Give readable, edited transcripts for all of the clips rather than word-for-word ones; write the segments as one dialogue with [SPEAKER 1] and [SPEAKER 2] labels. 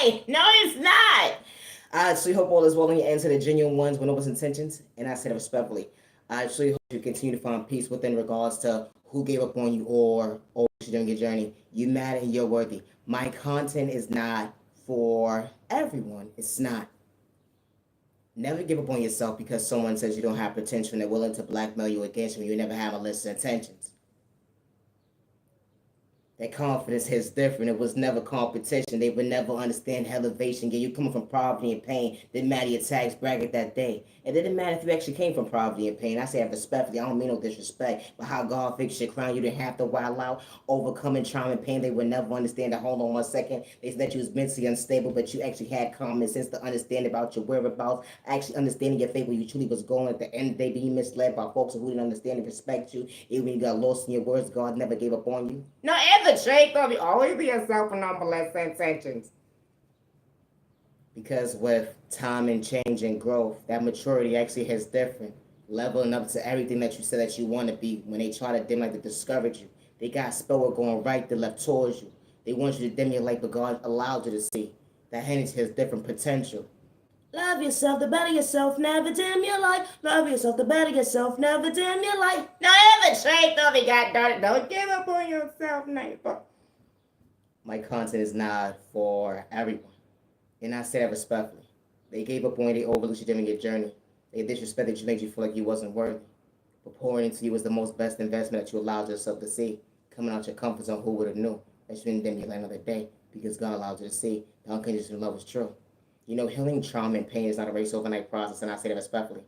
[SPEAKER 1] lie. No, it's not. I actually hope all is well on your end to the genuine ones with noble intentions, and I said it respectfully. I actually hope you continue to find peace within regards to who gave up on you or during your journey. You matter and you're worthy. My content is not for everyone. It's not. Never give up on yourself because someone says you don't have potential and they're willing to blackmail you against you. You never have a list of intentions. That confidence hits different. It was never competition. They would never understand elevation. Yeah, you coming from poverty and pain. Didn't matter your tax bracket that day. It didn't matter if you actually came from poverty and pain. I say that respectfully. I don't mean no disrespect. But how God fixed your crown, you didn't have to wild out. Overcoming trauma and pain, they would never understand that. Hold on 1 second. They said that you was mentally unstable, but you actually had common sense to understand about your whereabouts. Actually understanding your fate where you truly was going at the end of the day, being misled by folks who didn't understand and respect you. Even when you got lost in your words, God never gave up on you. No, ever straight of you. Always be yourself and numberless intentions. Because with time and change and growth, that maturity actually has different. Leveling up to everything that you said that you want to be. When they try to dim light to discourage you, they got spell going right to left towards you. They want you to dim your light, but God allowed you to see. That energy has different potential. Love yourself, the better yourself, never dim your light. Love yourself, the better yourself, never dim your light. Now ever straight of you got dirty. Don't give up on yourself, neighbor. My content is not for everyone. And I say that respectfully. They gave up on you, they overlooked you during your journey. They disrespected you, made you feel like you wasn't worthy. But pouring into you was the most best investment that you allowed yourself to see. Coming out your comfort zone, who would have knew that you didn't dim your light another day because God allowed you to see the unconditional love was true. You know, healing trauma and pain is not a race overnight process, and I say that respectfully.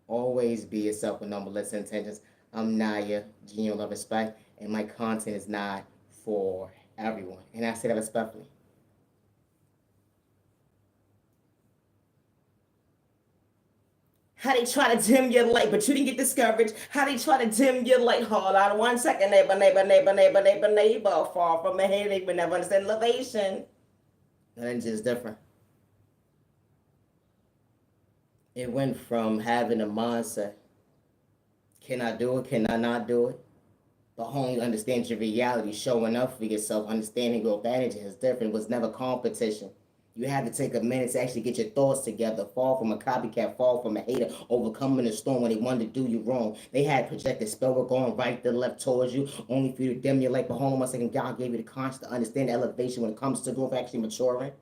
[SPEAKER 1] Always be yourself with numberless intentions. I'm Naya, genuine love, respect, and my content is not for everyone, and I say that respectfully. How they try to dim your light, but you didn't get discouraged. How they try to dim your light. Hold on 1 second, neighbor. Far from a headache, but never understand elevation. Nothing's just different. It went from having a mindset, can I do it, can I not do it? But only understand your reality, showing up for yourself, understanding your advantage is different. It was never competition. You had to take a minute to actually get your thoughts together, fall from a copycat, fall from a hater, overcoming the storm when they wanted to do you wrong. They had projected spell were going right to left towards you, only for you to dim your light. But hold on 1 second, God gave you the conscience to understand the elevation when it comes to growth, actually maturing.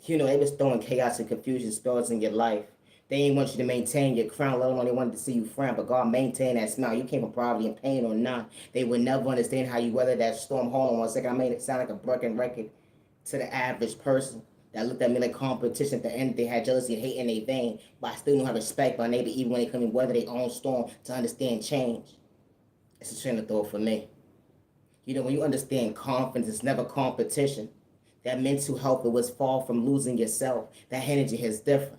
[SPEAKER 1] You know, they was throwing chaos and confusion spells in your life. They didn't want you to maintain your crown, let alone they wanted to see you frown. But God maintained that smile. You came from poverty and pain or not. They would never understand how you weathered that storm. Hold on 1 second. I made it sound like a broken record to the average person that looked at me like competition. At the end, they had jealousy and hate in their vein. But I still don't have respect for my neighbor, even when they come and weather their own storm to understand change. It's a train of thought for me. You know, when you understand confidence, it's never competition. That mental health, it was far from losing yourself. That energy is different.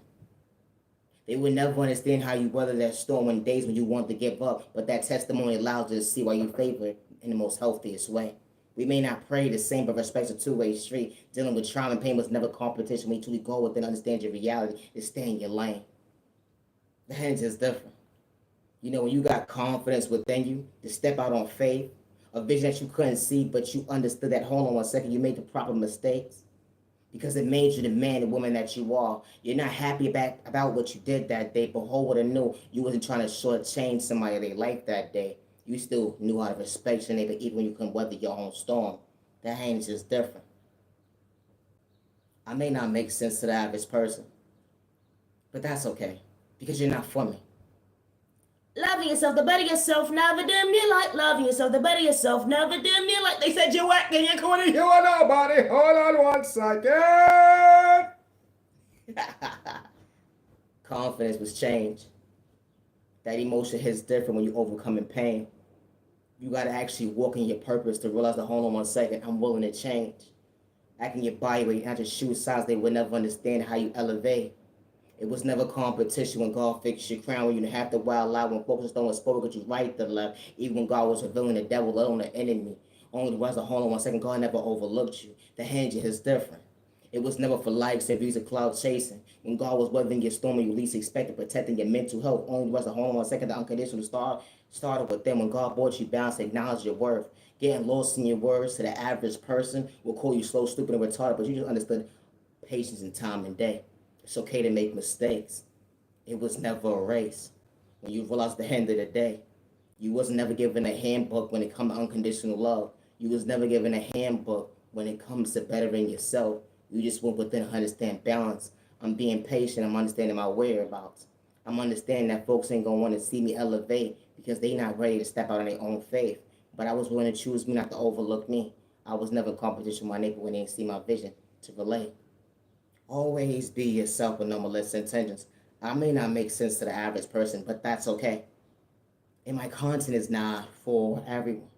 [SPEAKER 1] They would never understand how you weather that storm on days when you want to give up, but that testimony allows you to see why you favor it in the most healthiest way. We may not pray the same, but respect's a two-way street. Dealing with trauma and pain was never competition. When you truly go within, understand your reality, is stay in your lane. The energy is different. You know, when you got confidence within you to step out on faith, a vision that you couldn't see, but you understood that, hold on 1 second, you made the proper mistakes because it made you the man and woman that you are. You're not happy about what you did that day, but who would have knew you wasn't trying to shortchange somebody their life that day. You still knew how to respect your neighbor even when you couldn't weather your own storm. That ain't just different. I may not make sense to the average person, but that's okay because you're not for me. Loving yourself, the better yourself, never dim your light. Loving yourself, the better yourself, never dim your light. They said you're acting, you're calling you are nobody. Hold on 1 second. Confidence was changed. That emotion hits different when you overcoming pain. You gotta actually walk in your purpose to realize that, hold on 1 second, I'm willing to change. Acting your body weight, not your shoe size, they would never understand how you elevate. It was never competition when God fixed your crown, when you didn't have to wild out, when focus on what spoke at you right to the left, even when God was revealing the devil, let on the enemy. Only the rest of hold on 1 second, God never overlooked you. The hand is different. It was never for likes and views of cloud chasing. When God was weathering your storm and you least expected, protecting your mental health. Only the rest of hold on 1 second, the unconditional started with them. When God brought you balance, acknowledge your worth. Getting lost in your words to the average person will call you slow, stupid, and retarded, but you just understood patience in time and day. It's okay to make mistakes. It was never a race. When you realize the end of the day, you was never given a handbook when it comes to unconditional love. You was never given a handbook when it comes to bettering yourself. You just went within understand balance. I'm being patient. I'm understanding my whereabouts. I'm understanding that folks ain't gonna want to see me elevate because they not ready to step out on their own faith. But I was willing to choose me not to overlook me. I was never in competition with my neighbor when they didn't see my vision to relate. Always be yourself with no malicious intentions. I may not make sense to the average person, but that's okay. And my content is not for everyone.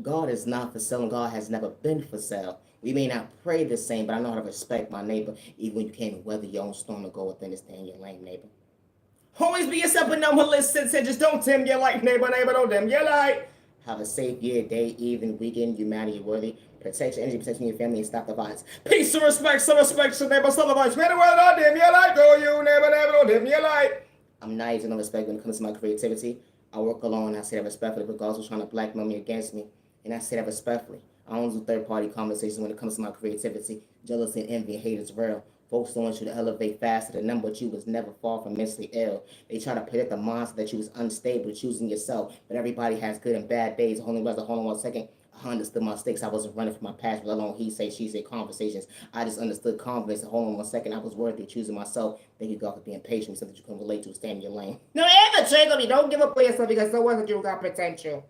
[SPEAKER 1] God is not for sale, and God has never been for sale. We may not pray the same, but I know how to respect my neighbor, even when you can't weather your own storm or go within this thing, your lame neighbor. Always be yourself with no malicious intentions. Don't dim your light, neighbor, don't dim your light. Have a safe year, day, evening, weekend. Humanity worthy. Protect your energy, protect your family, and stop the violence. Peace and respect, some respect, some neighbor, some violence. Man, well, don't dim your light. Go you, neighbor, don't dim your light. I'm nice and no respect when it comes to my creativity. I work alone. I say that respectfully because who's trying to blackmail me against me. And I say that respectfully. I don't do third-party conversations when it comes to my creativity. Jealousy and envy and hate is real. Folks don't want you to elevate faster than them, but you was never far from mentally ill. They try to predict the monster that you was unstable, choosing yourself. But everybody has good and bad days. Hold on 1 second. I understood my mistakes. I wasn't running from my past, let alone he say, she say conversations. I just understood confidence. Hold on 1 second. I was worthy of choosing myself. Thank you, God, for being patient, something you can relate to, stand in your lane. No, ever trigger me. Don't give up on yourself because so wasn't you got potential.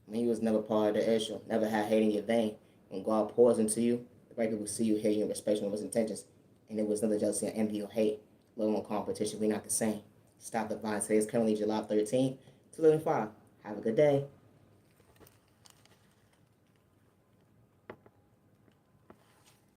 [SPEAKER 1] He was never part of the issue. Never had hate in your vein. When God pours into you, the right people see you, hear you, and respect you with his intentions. And it was never jealousy, envy, or hate. Let alone competition. We're not the same. Stop the violence. Today is currently July 13th, 2005. Have a good day.